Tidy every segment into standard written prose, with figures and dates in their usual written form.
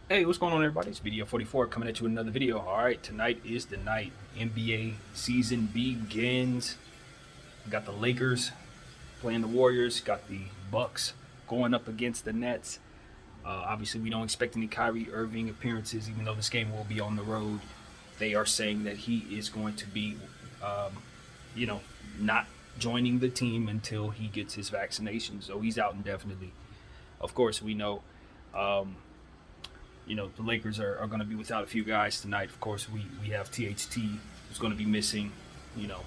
Hey, what's going on, everybody? It's Video 44 coming at you with another video. All right, tonight is the night. NBA season begins. We got the Lakers playing the Warriors. Got the Bucks going up against the Nets. Obviously, we don't expect any Kyrie Irving appearances, even though this game will be on the road. They are saying that he is going to be, um, you know, not joining the team until he gets his vaccination. So he's out indefinitely. Of course, we know. Um, the Lakers are going to be without a few guys tonight. Of course, we have THT who's going to be missing. You know,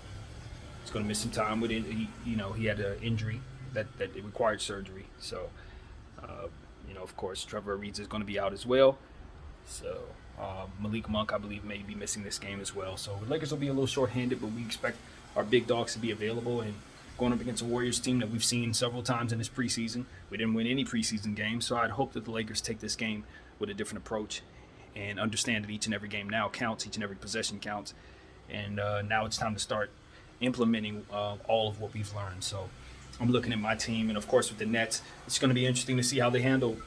he's going to miss some time with it. He had an injury that it required surgery. So, of course, Trevor Ariza is going to be out as well. So, Malik Monk, I believe, may be missing this game as well. So, the Lakers will be a little short-handed, but we expect our big dogs to be available and going up against a Warriors team that we've seen several times in this preseason. We didn't win any preseason games, so I'd hope that the Lakers take this game with a different approach and understand that each and every game now counts, each and every possession counts. And now it's time to start implementing all of what we've learned. So I'm looking at my team, and of course with the Nets, it's going to be interesting to see how they handle,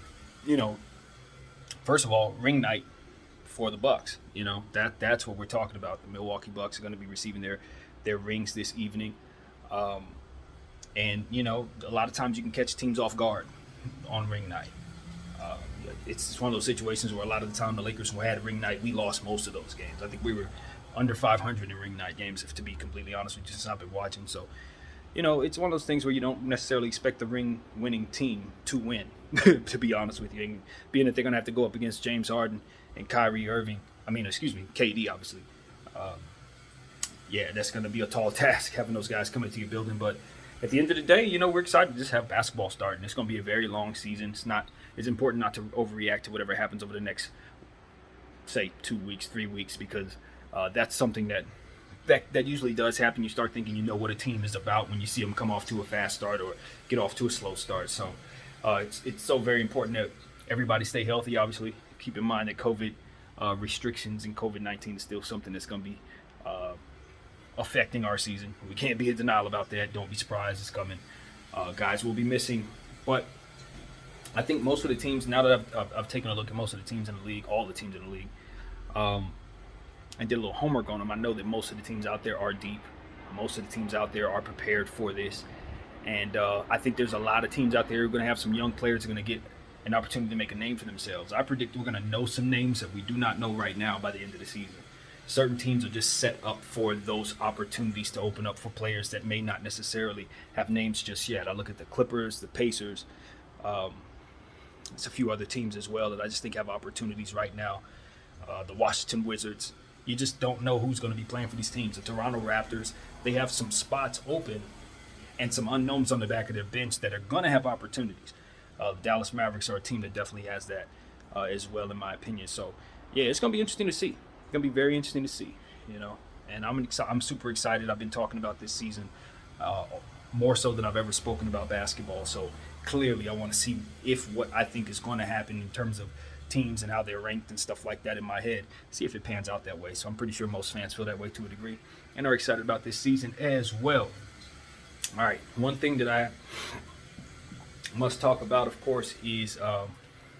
first of all, ring night for the Bucks. That's what we're talking about. The Milwaukee Bucks are going to be receiving their rings this evening. And a lot of times you can catch teams off guard on ring night. Uh, it's one of those situations where a lot of the time the Lakers who had ring night, we lost most of those games. I think we were under 500 in ring night games, if to be completely honest with you, since I've been watching. So, it's one of those things where you don't necessarily expect the ring winning team to win, to be honest with you. And being that they're going to have to go up against James Harden and Kyrie Irving, KD, obviously. Uh, yeah, that's going to be a tall task having those guys come into your building. But at the end of the day, we're excited to just have basketball starting. It's going to be a very long season. It's important not to overreact to whatever happens over the next, say, 2 weeks, 3 weeks, because that's something that usually does happen. You start thinking you know what a team is about when you see them come off to a fast start or get off to a slow start. So it's so very important that everybody stay healthy. Obviously, keep in mind that COVID restrictions and COVID-19 is still something that's going to be affecting our season. We can't be in denial about that. Don't be surprised, it's coming. Guys will be missing, but I think most of the teams, now that I've taken a look at most of the teams in the league, all the teams in the league, I did a little homework on them. I know that most of the teams out there are deep. Most of the teams out there are prepared for this. And I think there's a lot of teams out there who are going to have some young players who are going to get an opportunity to make a name for themselves. I predict we're going to know some names that we do not know right now by the end of the season. Certain teams are just set up for those opportunities to open up for players that may not necessarily have names just yet. I look at the Clippers, the Pacers, there's a few other teams as well that I just think have opportunities right now. The Washington Wizards. You just don't know who's going to be playing for these teams. The Toronto Raptors, they have some spots open and some unknowns on the back of their bench that are going to have opportunities. The Dallas Mavericks are a team that definitely has that as well, in my opinion. So, yeah, it's going to be interesting to see. It's going to be very interesting to see, And I'm super excited. I've been talking about this season more so than I've ever spoken about basketball. So clearly, I want to see if what I think is going to happen in terms of teams and how they're ranked and stuff like that in my head, see if it pans out that way. So I'm pretty sure most fans feel that way to a degree and are excited about this season as well. All right, one thing that I must talk about, of course, is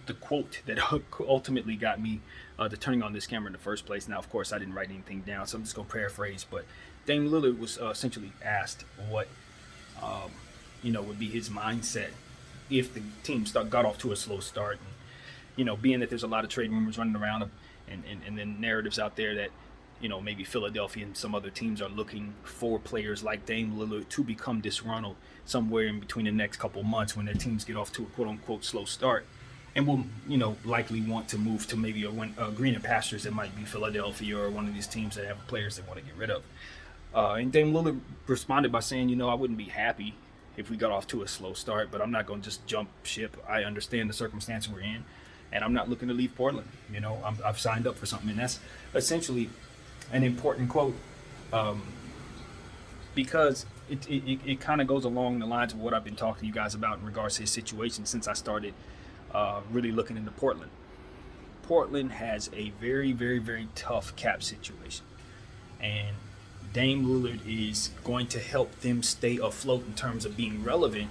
the quote that ultimately got me to turning on this camera in the first place. Now, of course, I didn't write anything down, so I'm just going to paraphrase. But Dame Lillard was essentially asked what, would be his mindset if the team got off to a slow start. And, being that there's a lot of trade rumors running around and then narratives out there that, maybe Philadelphia and some other teams are looking for players like Dame Lillard to become disgruntled somewhere in between the next couple months when their teams get off to a quote-unquote slow start. And will, likely want to move to maybe a greener pastures that might be Philadelphia or one of these teams that have players they want to get rid of. And Dame Lillard responded by saying, I wouldn't be happy if we got off to a slow start, but I'm not going to just jump ship. I understand the circumstances we're in, and I'm not looking to leave Portland. I've signed up for something, and that's essentially an important quote because it kind of goes along the lines of what I've been talking to you guys about in regards to his situation since I started really looking into Portland. Portland has a very, very, very tough cap situation, and Dame Lillard is going to help them stay afloat in terms of being relevant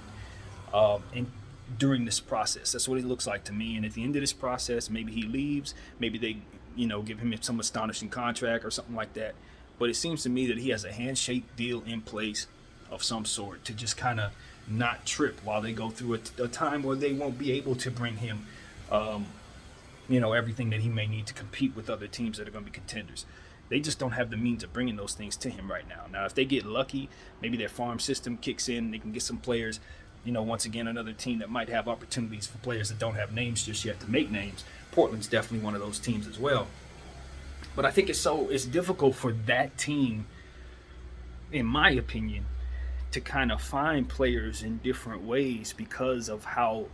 and during this process. That's what it looks like to me. And at the end of this process, maybe he leaves, maybe they, give him some astonishing contract or something like that. But it seems to me that he has a handshake deal in place of some sort to just kind of not trip while they go through a time where they won't be able to bring him, everything that he may need to compete with other teams that are going to be contenders. They just don't have the means of bringing those things to him right now. Now, if they get lucky, maybe their farm system kicks in, they can get some players. Once again, another team that might have opportunities for players that don't have names just yet to make names. Portland's definitely one of those teams as well. But I think it's difficult for that team, in my opinion, to kind of find players in different ways because of how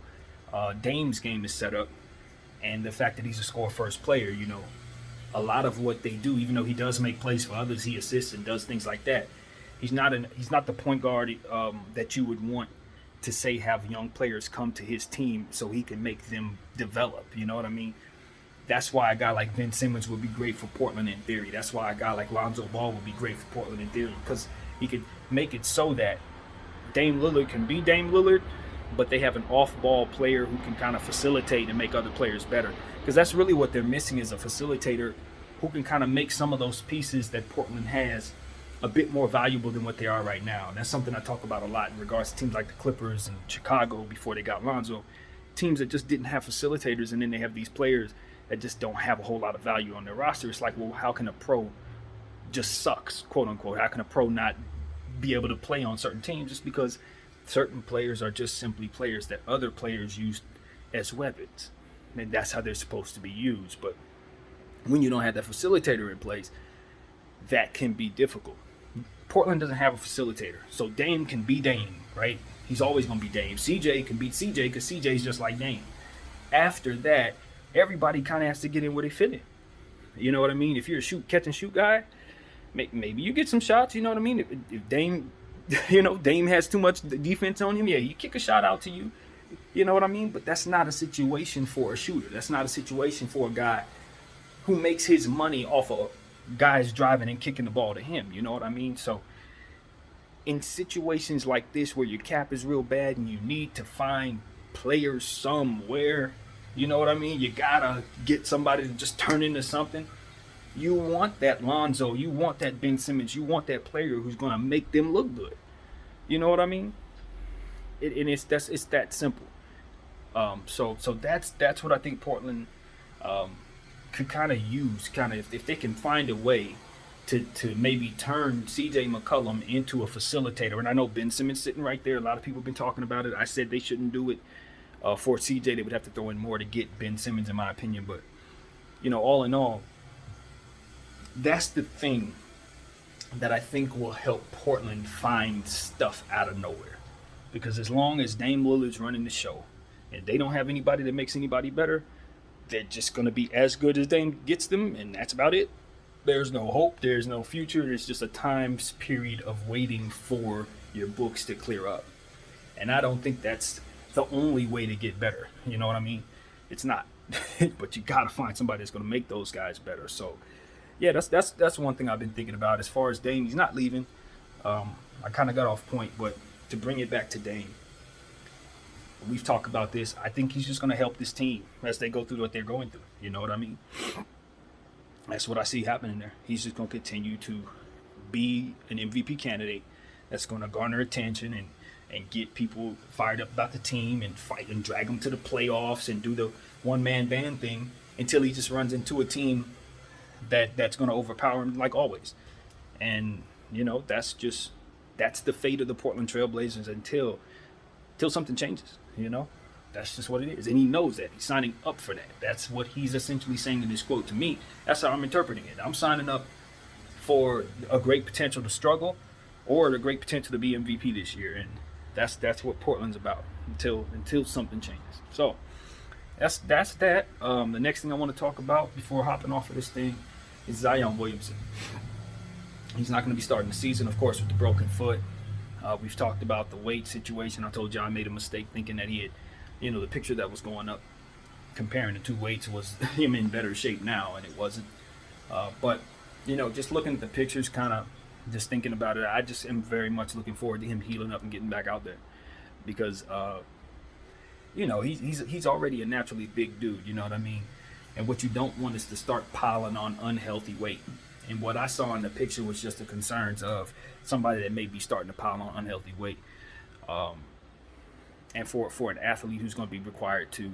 Dame's game is set up and the fact that he's a score-first player. A lot of what they do, even though he does make plays for others, he assists and does things like that. He's not the point guard that you would want to say have young players come to his team so he can make them develop. You know what I mean? That's why a guy like Ben Simmons would be great for Portland in theory. That's why a guy like Lonzo Ball would be great for Portland in theory, because he could make it so that Dame Lillard can be Dame Lillard, but they have an off-ball player who can kind of facilitate and make other players better. Because that's really what they're missing, is a facilitator who can kind of make some of those pieces that Portland has a bit more valuable than what they are right now. And that's something I talk about a lot in regards to teams like the Clippers and Chicago before they got Lonzo. Teams that just didn't have facilitators, and then they have these players that just don't have a whole lot of value on their roster. It's like, well, how can a pro just sucks, quote unquote? How can a pro not be able to play on certain teams just because certain players are just simply players that other players use as weapons? And that's how they're supposed to be used. But when you don't have that facilitator in place, that can be difficult. Portland doesn't have a facilitator, so Dame can be Dame, right? He's always going to be Dame. CJ can beat CJ because CJ's just like Dame. After that, everybody kind of has to get in where they fit in. You know what I mean? If you're a catch and shoot guy, maybe you get some shots. You know what I mean? If Dame, Dame has too much defense on him, yeah, you kick a shot out to you. You know what I mean? But that's not a situation for a shooter. That's not a situation for a guy who makes his money off of guys driving and kicking the ball to him. You know what I mean? So in situations like this where your cap is real bad and you need to find players somewhere, you know what I mean? You gotta get somebody to just turn into something. You want that Lonzo. You want that Ben Simmons. You want that player who's gonna make them look good. You know what I mean? It's that simple. So that's what I think Portland could kind of use, if they can find a way to maybe turn C.J. McCollum into a facilitator. And I know Ben Simmons sitting right there. A lot of people have been talking about it. I said they shouldn't do it for C.J. They would have to throw in more to get Ben Simmons, in my opinion. But, all in all, that's the thing that I think will help Portland find stuff out of nowhere. Because as long as Dame Lillard's running the show and they don't have anybody that makes anybody better, they're just going to be as good as Dame gets them, and that's about it. There's no hope. There's no future. There's just a time period of waiting for your books to clear up. And I don't think that's the only way to get better. You know what I mean? It's not. But you got to find somebody that's going to make those guys better. So, yeah, that's one thing I've been thinking about. As far as Dame, he's not leaving. I kind of got off point, but to bring it back to Dame, we've talked about this. I think he's just going to help this team as they go through what they're going through. You know what I mean? That's what I see happening there. He's just going to continue to be an MVP candidate that's going to garner attention and get people fired up about the team and fight and drag them to the playoffs and do the one-man band thing until he just runs into a team that's going to overpower him like always. And, that's the fate of the Portland Trailblazers until something changes. That's just what it is. And he knows that. He's signing up for that. That's what he's essentially saying in this quote to me. That's how I'm interpreting it. I'm signing up for a great potential to struggle or the great potential to be MVP this year. And that's what Portland's about until something changes. So that's that. The next thing I want to talk about before hopping off of this thing is Zion Williamson. He's not going to be starting the season, of course, with the broken foot. We've talked about the weight situation. I told you I made a mistake thinking that he had, the picture that was going up comparing the two weights was him in better shape now, and it wasn't. But, just looking at the pictures, kind of just thinking about it, I just am very much looking forward to him healing up and getting back out there. Because he's already a naturally big dude. You know what I mean? And what you don't want is to start piling on unhealthy weight. And what I saw in the picture was just the concerns of somebody that may be starting to pile on unhealthy weight. And for an athlete who's going to be required to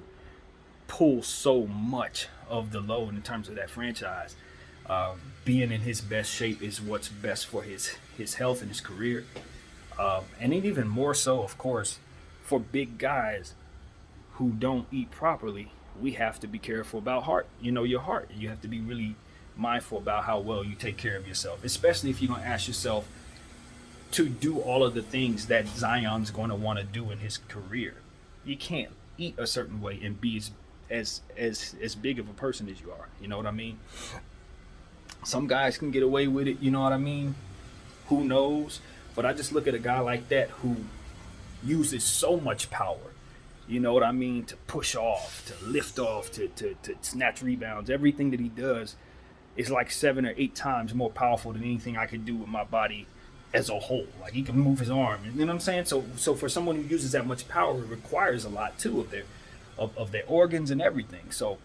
pull so much of the load in terms of that franchise, being in his best shape is what's best for his health and his career. And even more so, of course, for big guys who don't eat properly, we have to be careful about your heart. You have to be really mindful about how well you take care of yourself, especially if you're going to ask yourself to do all of the things that Zion's going to want to do in his career. You can't eat a certain way and be as big of a person as you are. You know what I mean? Some guys can get away with it, you know what I mean? Who knows? But I just look at a guy like that who uses so much power, you know what I mean, to push off, to lift off, to snatch rebounds. Everything that he does is like 7 or 8 times more powerful than anything I could do with my body as a whole. Like, he can move his arm, you know what I'm saying? So for someone who uses that much power, it requires a lot too of their organs and everything. So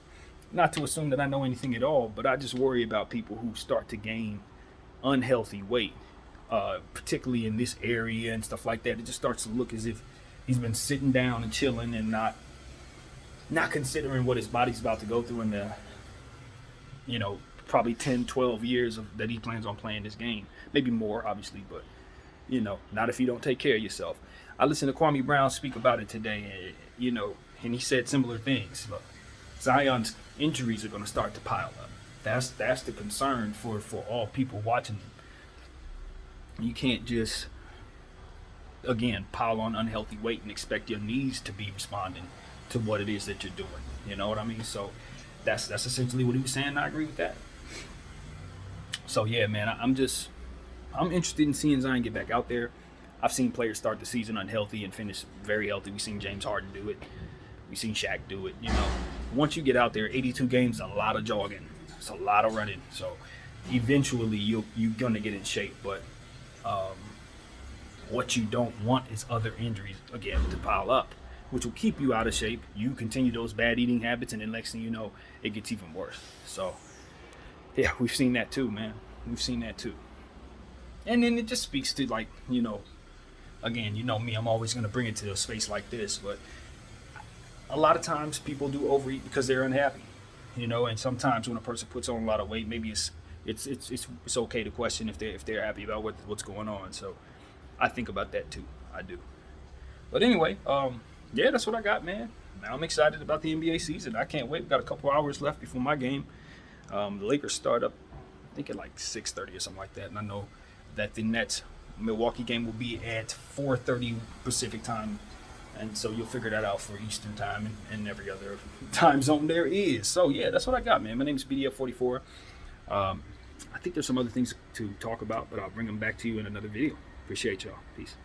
not to assume that I know anything at all, but I just worry about people who start to gain unhealthy weight, particularly in this area and stuff like that. It just starts to look as if he's been sitting down and chilling and not considering what his body's about to go through in the, probably 10, 12 years that he plans on playing this game. Maybe more, obviously, but, not if you don't take care of yourself. I listened to Kwame Brown speak about it today, and he said similar things. Look, Zion's injuries are going to start to pile up. That's the concern for all people watching him. You can't just, again, pile on unhealthy weight and expect your knees to be responding to what it is that you're doing. You know what I mean? So that's essentially what he was saying, and I agree with that. So yeah, man, I'm interested in seeing Zion get back out there. I've seen players start the season unhealthy and finish very healthy. We've seen James Harden do it. We've seen Shaq do it. Once you get out there, 82 games, a lot of jogging. It's a lot of running. So eventually you're going to get in shape. But what you don't want is other injuries, again, to pile up, which will keep you out of shape. You continue those bad eating habits, and then next thing you know, it gets even worse. So yeah, we've seen that too, man. We've seen that too. And then it just speaks to, like, again, me, I'm always going to bring it to a space like this, but a lot of times people do overeat because they're unhappy, and sometimes when a person puts on a lot of weight, maybe it's okay to question if they're happy about what's going on. So I think about that too. I do. But anyway, yeah, that's what I got, man. I'm excited about the NBA season. I can't wait. We've got a couple hours left before my game. The Lakers start up, I think, at like 6:30 or something like that. And I know that the Nets-Milwaukee game will be at 4:30 Pacific time. And so you'll figure that out for Eastern time and every other time zone there is. So yeah, that's what I got, man. My name is BDF44. I think there's some other things to talk about, but I'll bring them back to you in another video. Appreciate y'all. Peace.